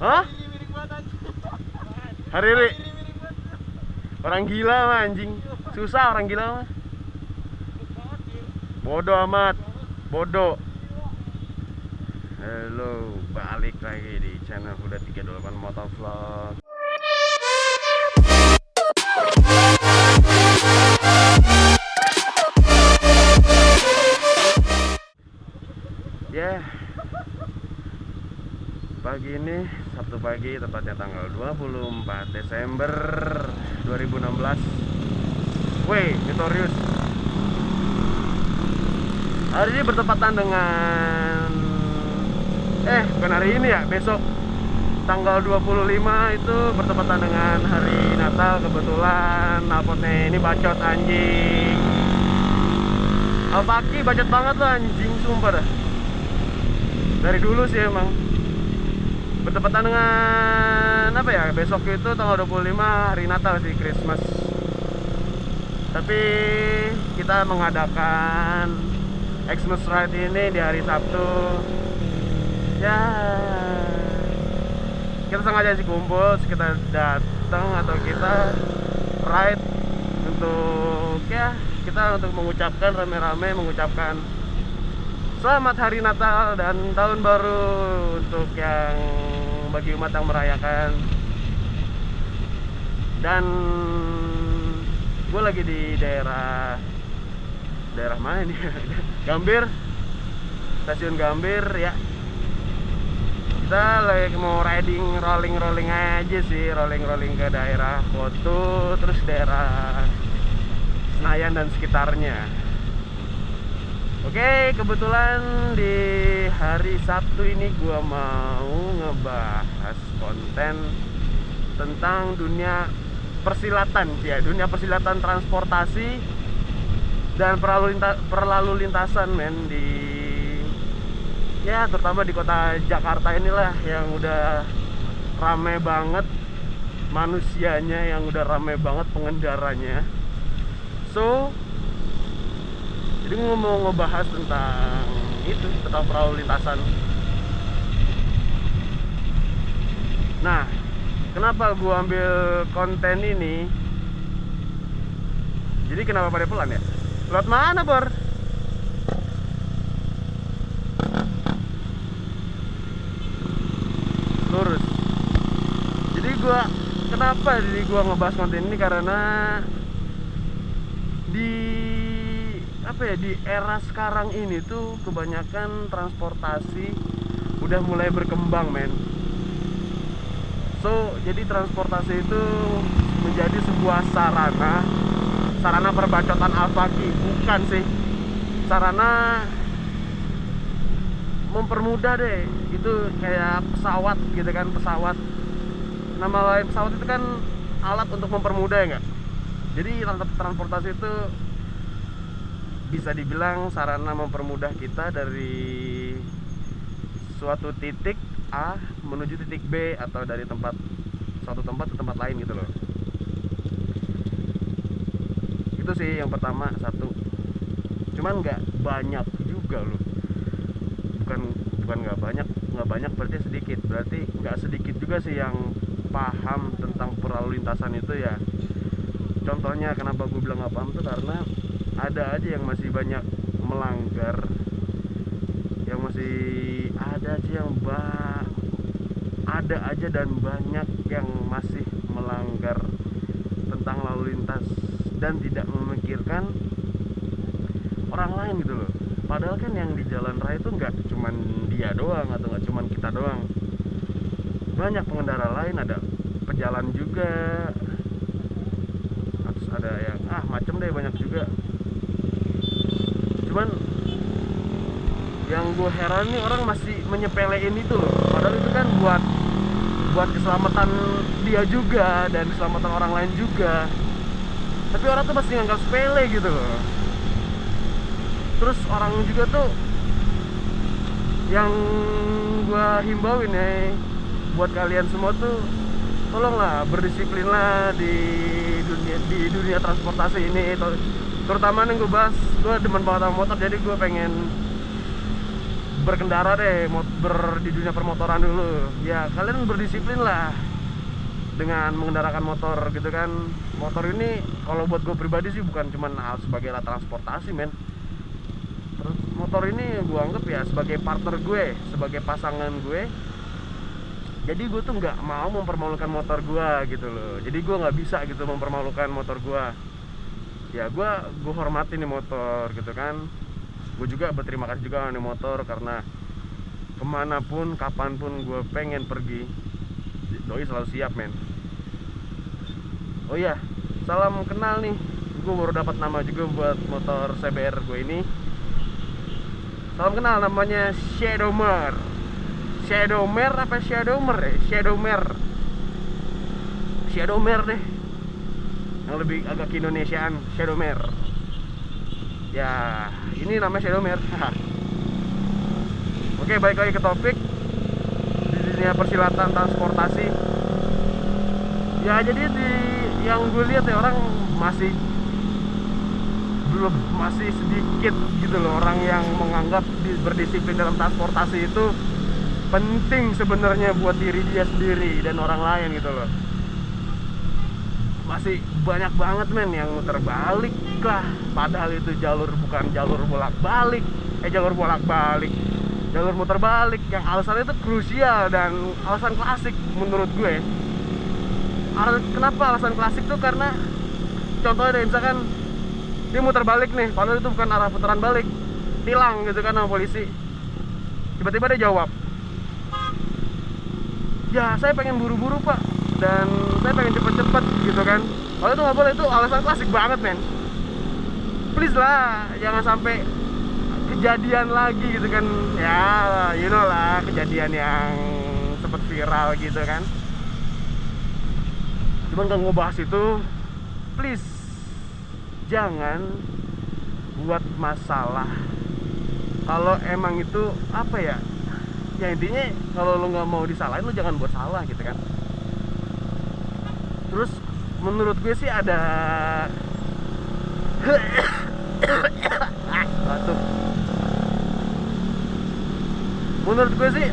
Hah? Hariri. Orang gila mah anjing. Susah orang gila mah. Bodoh amat. Bodoh. Halo, balik lagi di channel Huda 38 Motovlog. Ya, pagi ini Sabtu pagi, tepatnya tanggal 24 Desember 2016. Weh, Notorious. Hari ini bertepatan dengan bukan hari ini ya, besok tanggal 25 itu bertepatan dengan hari Natal. Kebetulan knalpotnya ini bacot anjing. Alpaki bacot banget loh anjing, sumpah dah. Dari dulu sih emang. Bertepatan dengan apa ya, besok itu tanggal 25 hari Natal sih, Christmas. Tapi kita mengadakan Xmas Ride ini di hari Sabtu. Ya, kita sengaja sih kumpul, kita datang atau kita ride untuk kita mengucapkan rame-rame, mengucapkan selamat hari Natal dan tahun baru untuk yang bagi umat yang merayakan. Dan gue lagi di daerah mana ini? Gambir, stasiun Gambir ya. Kita lagi mau rolling aja sih, rolling ke daerah Kotu, terus daerah Senayan dan sekitarnya. Oke, kebetulan di hari Sabtu ini gua mau ngebahas konten tentang dunia persilatan ya, dunia persilatan transportasi dan perlalu lintasan men, di ya terutama di kota Jakarta inilah yang udah rame banget manusianya, yang udah rame banget pengendaranya. So jadi gue mau ngebahas tentang itu, tentang perlalu lintasan. Nah, kenapa gue ambil konten ini? Jadi kenapa pada pelan ya? Lewat mana, Bor? Lurus. Jadi kenapa gue ngebahas konten ini? Karena di era sekarang ini tuh kebanyakan transportasi udah mulai berkembang men. So jadi transportasi itu menjadi sebuah sarana perbacotan alfaki, bukan sih, sarana mempermudah deh. Itu kayak pesawat gitu kan, pesawat, nama lain pesawat itu kan alat untuk mempermudah ya nggak? Jadi transportasi itu bisa dibilang sarana mempermudah kita dari suatu titik A menuju titik B, atau dari suatu tempat ke tempat lain gitu loh. Itu sih yang pertama, satu. Cuman nggak banyak juga loh. Bukan nggak banyak berarti sedikit. Berarti nggak sedikit juga sih yang paham tentang perlalu lintasan itu ya. Contohnya kenapa gue bilang nggak paham tuh karena ada aja yang masih banyak melanggar, yang masih ada aja dan banyak yang masih melanggar tentang lalu lintas dan tidak memikirkan orang lain gitu loh. Padahal kan yang di jalan raya itu nggak cuman dia doang atau nggak cuman kita doang, banyak pengendara lain, ada pejalan juga, terus ada yang macem deh, banyak juga. Cuman yang gue heran nih, orang masih menyepelein itu loh. Padahal itu kan buat keselamatan dia juga dan keselamatan orang lain juga. Tapi orang tuh masih nganggap sepele gitu loh. Terus orang juga tuh, yang gue himbauin ya buat kalian semua tuh, tolonglah berdisiplinlah di dunia transportasi ini. Terutama nih gue bahas, gue demen banget sama motor, jadi gue pengen berkendara deh, di dunia permotoran dulu. Ya kalian berdisiplin lah dengan mengendarakan motor gitu kan. Motor ini kalau buat gue pribadi sih bukan cuman sebagai alat transportasi men. Terus motor ini gue anggap ya sebagai partner gue, sebagai pasangan gue. Jadi gue tuh nggak mau mempermalukan motor gue gitu loh. Jadi gue nggak bisa gitu mempermalukan motor gue. Ya gue hormati nih motor gitu kan. Gue juga berterima kasih juga sama nih motor karena kemanapun, kapanpun gue pengen pergi, doi selalu siap men. Oh iya, salam kenal nih. Gue baru dapat nama juga buat motor CBR gue ini. Salam kenal, namanya Shadowmare. Shadowmare apa Shadowmare? Shadowmare deh. Yang lebih agak ke-Indonesiaan, Shadowmare. Ya, ini namanya Shadowmare. Oke, balik lagi ke topik di dunia persilatan transportasi. Ya, jadi yang gue lihat ya orang masih sedikit gitu loh orang yang menganggap berdisiplin dalam transportasi itu penting sebenarnya buat diri dia sendiri dan orang lain gitu loh. Masih banyak banget men yang muter balik lah, padahal itu bukan jalur bolak-balik, jalur muter balik yang alasannya itu krusial dan alasan klasik menurut gue. Kenapa alasan klasik tuh? Karena contohnya deh, misalkan dia muter balik nih, padahal itu bukan arah putaran balik, tilang gitu kan sama polisi. Tiba-tiba dia jawab, ya saya pengen buru-buru pak, dan saya pengen cepet-cepet gitu kan. Kalau itu nggak boleh, itu alasan klasik banget men. Please lah, jangan sampai kejadian lagi gitu kan. Ya you know lah, kejadian yang sempet viral gitu kan. Cuman kalau ngebahas itu, please jangan buat masalah. Kalau emang itu apa ya, ya intinya kalau lo nggak mau disalahin, lo jangan buat salah gitu kan. Terus menurut gue sih ada batuk. Menurut gue sih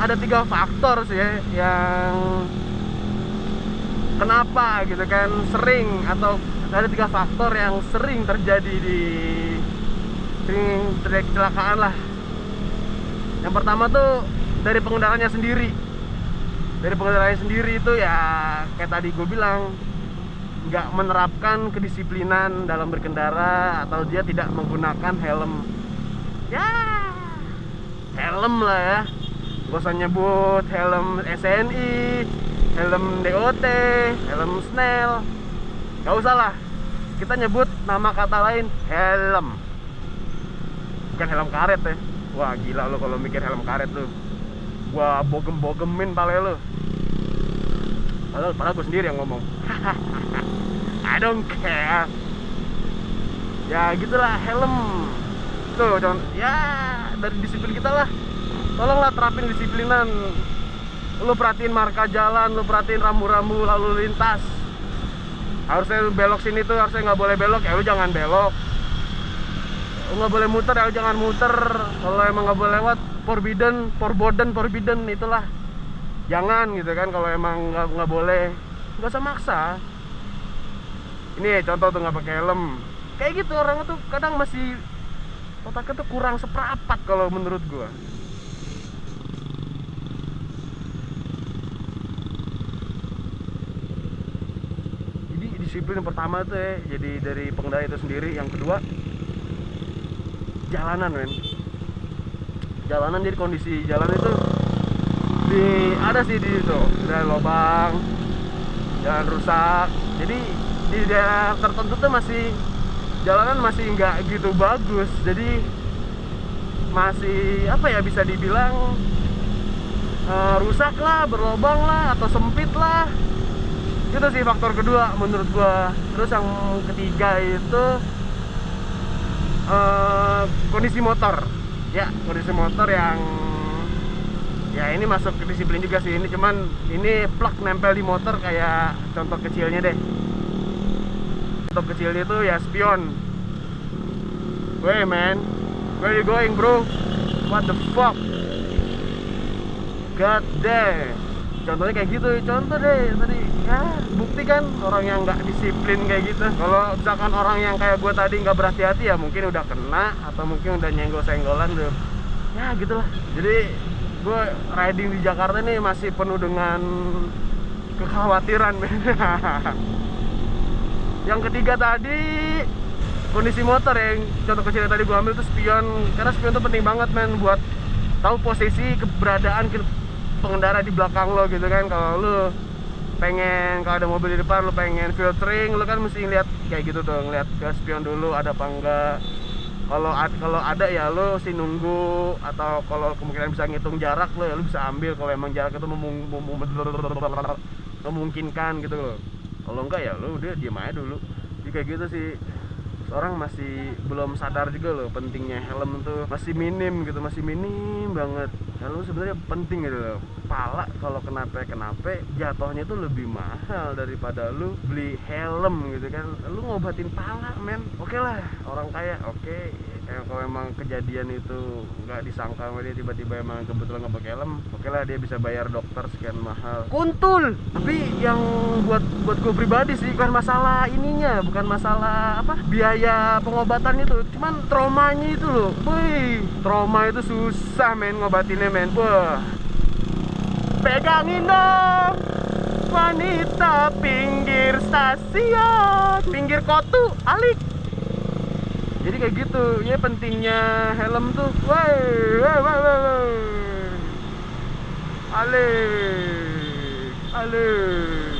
ada 3 faktor sih ya, yang kenapa gitu kan sering, atau ada 3 faktor yang sering terjadi kecelakaan lah. Yang pertama tuh dari pengendaranya sendiri. Dari pengendaranya sendiri itu ya kayak tadi gue bilang, nggak menerapkan kedisiplinan dalam berkendara, atau dia tidak menggunakan helm. Ya helm lah ya, gak usah nyebut helm SNI, helm DOT, helm Snell, gak usah lah. Kita nyebut nama kata lain, helm, bukan helm karet ya. Wah gila lo kalau mikir helm karet tuh, gua bogem-bogemin pale lo. Padahal gue sendiri yang ngomong. I don't care. Ya gitulah helm. Tuh jangan, ya dari disiplin kita lah. Tolonglah terapin disiplinan. Lu perhatiin marka jalan, lu perhatiin rambu-rambu lalu lintas. Harusnya belok sini tuh, harusnya nggak boleh belok, ya lu jangan belok. Lu nggak boleh muter, ya lu jangan muter. Kalau emang nggak boleh lewat, forbidden itulah. Jangan gitu kan, kalau emang nggak boleh, nggak usah maksa. Ini contoh tuh nggak pakai helm. Kayak gitu orang tuh kadang masih otaknya tuh kurang seprapat kalau menurut gua. Jadi disiplin yang pertama tuh ya, jadi dari pengendara itu sendiri. Yang kedua, jalanan men. Jalanan, jadi kondisi jalan itu ada sih di situ, ada lubang, jalan rusak. Jadi di daerah tertentu tuh jalanan masih nggak gitu bagus. Jadi masih apa ya, bisa dibilang rusak lah, berlubang lah, atau sempit lah. Itu sih faktor kedua menurut gua. Terus yang ketiga itu kondisi motor. Ya, kondisi motor yang ya ini masuk ke disiplin juga sih. Ini cuman ini plak nempel di motor, kayak contoh kecilnya deh. Contoh kecilnya itu ya spion. Wey man, where you going bro? what the fuck, god damn. Contohnya kayak gitu, contoh deh tadi ya, bukti kan orang yang nggak disiplin kayak gitu. Kalau misalkan orang yang kayak gue tadi nggak berhati-hati ya mungkin udah kena, atau mungkin udah nyenggol-senggolan udah, ya gitulah. Jadi gue riding di Jakarta nih masih penuh dengan kekhawatiran. Yang ketiga tadi, kondisi motor yang contoh kecil tadi gue ambil tuh spion. Karena spion tuh penting banget men, buat tahu posisi keberadaan pengendara di belakang lo gitu kan. Kalau lo pengen, kalau ada mobil di depan lo pengen filtering, lo kan mesti ngeliat kayak gitu tuh, ngeliat ke spion dulu ada apa enggak. Kalau ada ya lo sih nunggu, atau kalau kemungkinan bisa ngitung jarak lo ya lo bisa ambil kalau emang jarak itu memungkinkan gitu loh. Kalau enggak ya lo udah diem aja dulu. Jadi kayak gitu sih. Orang masih belum sadar juga loh pentingnya helm tuh, masih minim gitu, masih minim banget. Helm sebenarnya penting gitu loh. Pala kalau kenapa jatuhnya tuh lebih mahal daripada lu beli helm gitu kan. Lu ngobatin pala men, oke lah orang kaya, oke. Kalau emang kejadian itu nggak disangka sama dia, tiba-tiba emang kebetulan nggak pakai helm, oke lah dia bisa bayar dokter sekian mahal, kuntul. Tapi yang buat gue pribadi sih bukan masalah ininya, bukan masalah apa biaya pengobatan itu, cuman traumanya itu loh. Wih, trauma itu susah men ngobatinnya men. Wah, pegangin dong wanita pinggir stasiun, pinggir kotu alik. Jadi kayak gitu, ya pentingnya helm tuh. Woi, alik,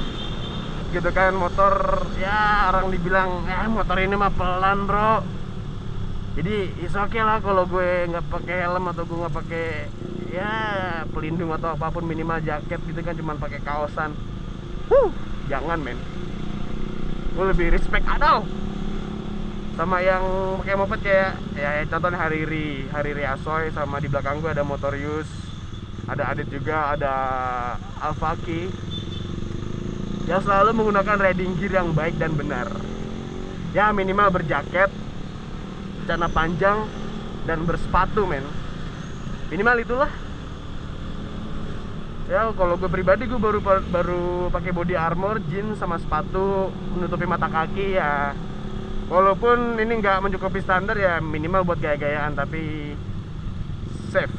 gitu kan. Motor ya orang dibilang motor ini mah pelan bro. Jadi is okay lah kalau gue nggak pakai helm, atau gue nggak pakai ya pelindung atau apapun, minimal jaket gitu kan, cuman pakai kaosan. Jangan men, gue lebih respect adal sama yang pakai moped kayak ya contohnya Hariri Asoy, sama di belakang gue ada Motorius, ada Adit juga, ada Alfaki, yang selalu menggunakan riding gear yang baik dan benar. Ya minimal berjaket, celana panjang, dan bersepatu men. Minimal itulah. Ya kalau gue pribadi gue baru pakai body armor, jeans sama sepatu menutupi mata kaki ya. Walaupun ini nggak mencukupi standar ya, minimal buat gaya-gayaan tapi safe.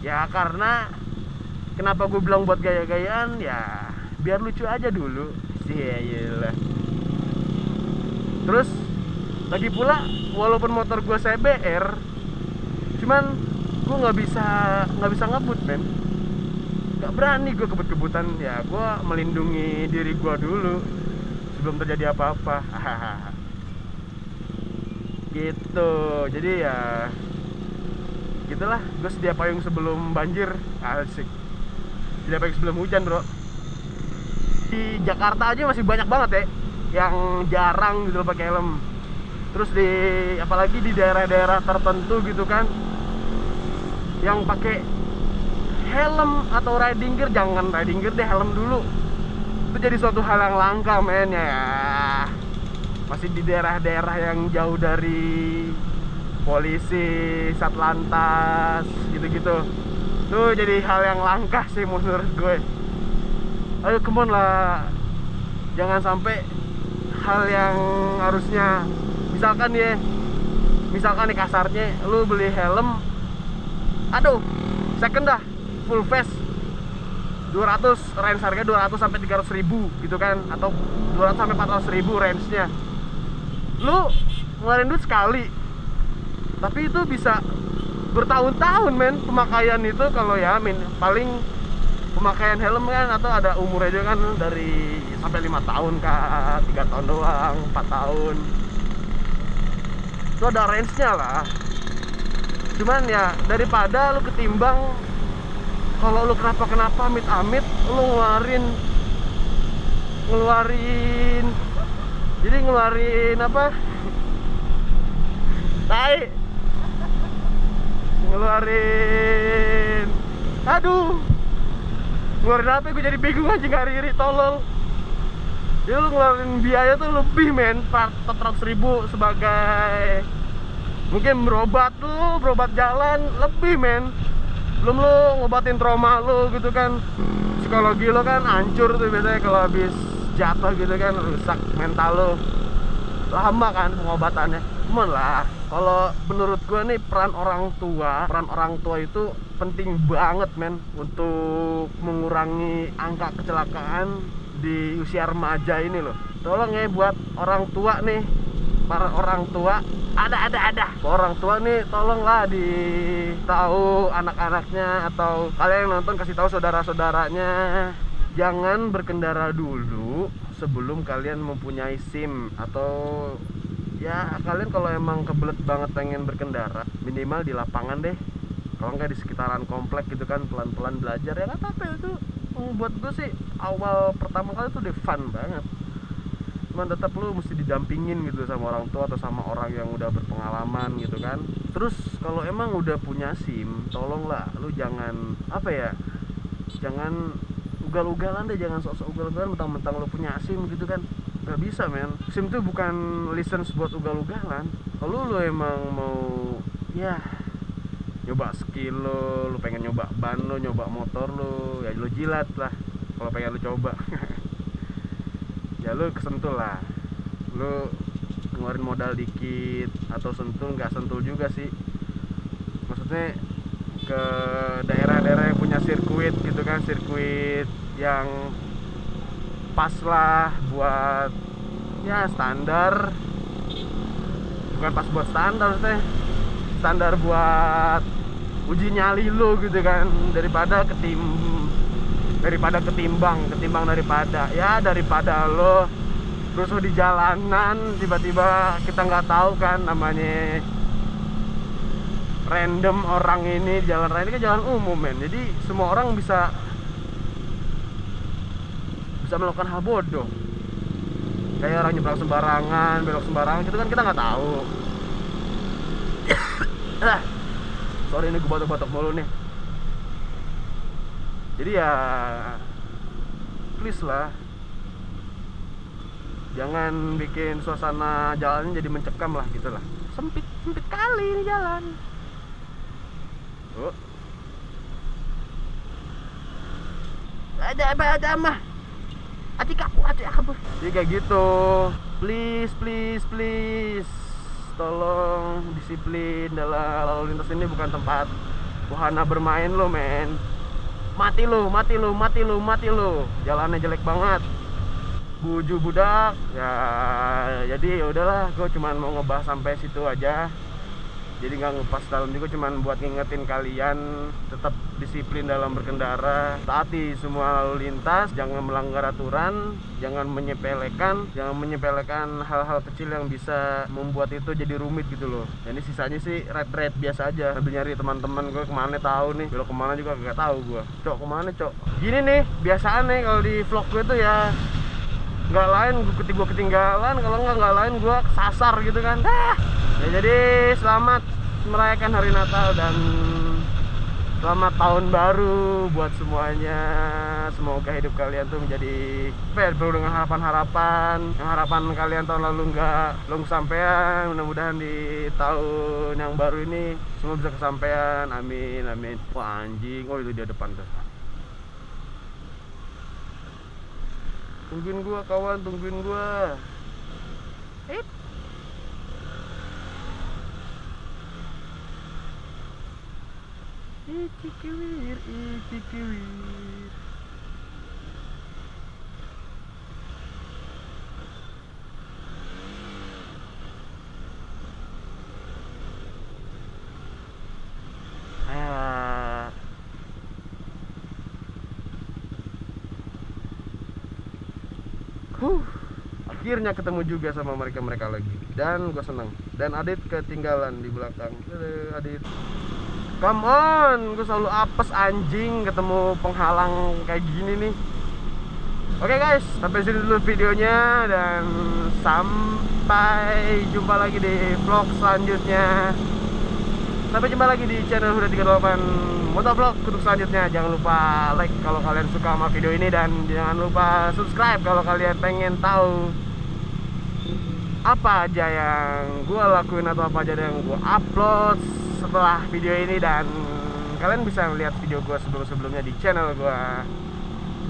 Ya karena kenapa gue bilang buat gaya-gayaan ya biar lucu aja dulu sih ya. Terus lagi pula walaupun motor gue CBR, cuman gue nggak bisa ngebut men. Nggak berani gue kebut-kebutan, ya gue melindungi diri gue dulu sebelum terjadi apa-apa. Gitu. Jadi ya gitulah, gue sedia payung sebelum banjir. Asik, sedia payung sebelum hujan bro. Di Jakarta aja masih banyak banget ya yang jarang gitu pakai helm. Terus apalagi di daerah-daerah tertentu gitu kan, yang pakai helm atau riding gear, jangan riding gear deh, helm dulu. Itu jadi suatu hal yang langka men ya. Masih di daerah-daerah yang jauh dari polisi, satlantas, gitu-gitu. Tuh jadi hal yang langka sih menurut gue. Ayo come on lah, jangan sampai hal yang harusnya, misalkan nih kasarnya lu beli helm, aduh second dah full face 200, range harga 200 sampai 300 ribu gitu kan, atau 200 sampai 400 ribu range nya. Lu ngeluarin duit sekali, tapi itu bisa bertahun-tahun men pemakaian itu. Kalau ya paling pemakaian helm kan, atau ada umurnya juga kan, dari sampai 5 tahun kah, 3 tahun doang, 4 tahun. Itu ada range-nya lah. Cuman ya daripada lu ketimbang kalau lu kenapa amit-amit lu ngeluarin apa? Ngeluarin apa? Gue jadi bingung aja, ngari tolol. Jadi lu ngeluarin biaya tuh lebih men, 400 ribu sebagai Mungkin berobat jalan lebih men. Belum lu ngobatin trauma lu gitu kan. Psikologi lo kan hancur tuh biasanya kalau habis jatuh gitu kan, rusak mental lo. Lama kan pengobatannya. Cuman lah, kalau menurut gua nih peran orang tua itu penting banget men untuk mengurangi angka kecelakaan di usia remaja ini loh. Tolong ya buat orang tua nih, para orang tua ada orang tua nih, tolonglah tahu anak-anaknya atau kalian yang nonton kasih tahu saudara-saudaranya, jangan berkendara dulu sebelum kalian mempunyai SIM. Atau ya kalian kalau emang kebelet banget pengen berkendara, minimal di lapangan deh, kalau nggak di sekitaran komplek gitu kan, pelan-pelan belajar ya. Nggak apa-apa itu, buat gue sih awal pertama kali tuh fun banget. Cuman tetap lu mesti didampingin gitu sama orang tua atau sama orang yang udah berpengalaman gitu kan. Terus kalau emang udah punya SIM, tolonglah lu jangan jangan ugal-ugalan deh, jangan sok-sok ugal-ugalan mentang-mentang lu punya SIM gitu kan. Gak bisa men, SIM tuh bukan license buat ugal-ugalan. Kalau lu emang mau ya nyoba skill lu pengen nyoba ban lu, nyoba motor lu, ya lu jilat lah kalau pengen lu coba. Ya lu kesentul lah, lu ngeluarin modal dikit atau sentul, nggak sentul juga sih, maksudnya ke daerah-daerah yang punya sirkuit gitu kan, sirkuit yang pas lah buat ya standar, bukan pas buat standar maksudnya, standar buat uji nyali lu gitu kan, daripada lo terus lo di jalanan tiba-tiba kita nggak tahu kan, namanya random orang ini, jalan raya ini kan jalan umum men, jadi semua orang bisa melakukan hal bodoh, kayak orang nyebrang sembarangan, belok sembarangan gitu kan, kita nggak tahu. Sorry ini gue batuk-batuk mulu nih. Jadi ya please lah, jangan bikin suasana jalannya jadi mencekam lah gitu lah. Sempit kali ini jalan. Ada mah. Hati aku. Jadi kayak gitu. Please. Tolong disiplin dalam lalu lintas, ini bukan tempat wahana bermain lo men. Mati lo. Jalannya jelek banget. Buju budak. Ya jadi udahlah, gue cuman mau ngebahas sampai situ aja. Jadi nggak ngepas dalam juga, cuman buat ngingetin kalian tetap disiplin dalam berkendara, taati semua lalu lintas, jangan melanggar aturan, jangan menyepelekan hal-hal kecil yang bisa membuat itu jadi rumit gitu loh. Jadi sisanya sih ride biasa aja, sambil nyari teman-teman gue kemana tahu nih, belok kemana juga gak tahu gue. Cok kemana cok? Gini nih biasaan nih kalau di vlog gue tuh ya, nggak lain gue ketinggalan, kalau nggak lain gue kesasar gitu kan. Ya jadi selamat merayakan hari Natal dan selamat tahun baru buat semuanya. Semoga hidup kalian tuh menjadi penuh dengan harapan kalian tahun lalu belum kesampaian. Mudah-mudahan di tahun yang baru ini semua bisa kesampaian. Amin. Wah anjing, oh itu dia depan tuh. Tungguin gua kawan, tungguin gua. Ikikiwir. Akhirnya ketemu juga sama mereka lagi, dan gue seneng. Dan Adit ketinggalan di belakang. Adit, come on, gue selalu apes anjing ketemu penghalang kayak gini nih. Oke guys, sampai sini dulu videonya, dan sampai jumpa lagi di vlog selanjutnya. Sampai jumpa lagi di channel Huda 38 Motovlog untuk selanjutnya. Jangan lupa like kalau kalian suka sama video ini, dan jangan lupa subscribe kalau kalian pengen tahu apa aja yang gue lakuin atau apa aja yang gue upload setelah video ini, dan kalian bisa melihat video gue sebelum-sebelumnya di channel gue.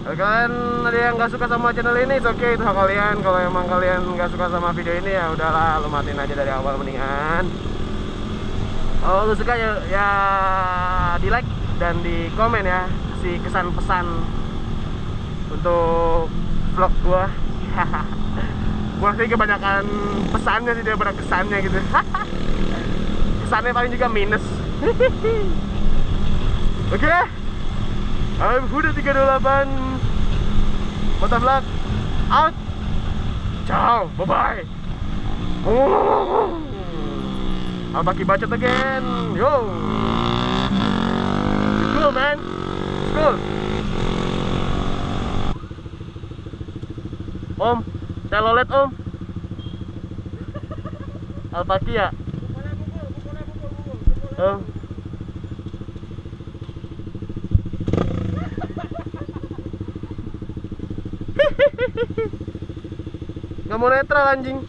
Kalau kalian ada yang nggak suka sama channel ini, it's okay, itu hak kalian. Kalau emang kalian nggak suka sama video ini, ya udahlah, lu matiin aja dari awal mendingan. Kalau lu suka ya di like dan di komen ya, kasih kesan pesan untuk vlog gua. Gua sih kebanyakan pesannya sih daripada kesannya gitu. Kesannya paling juga minus. Oke, udah 328. Motovlog out. Ciao, bye bye. I'll baki bacot again. Yo. It's cool, man. It's cool. Om, telolet om. Alpaki ya. Om. Nggak mau netral anjing.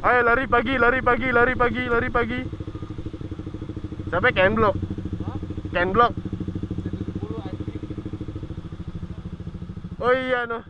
Ayo lari pagi, lari pagi, lari pagi, lari pagi. Sampai Ken Block. Ken Block. Oh iya noh.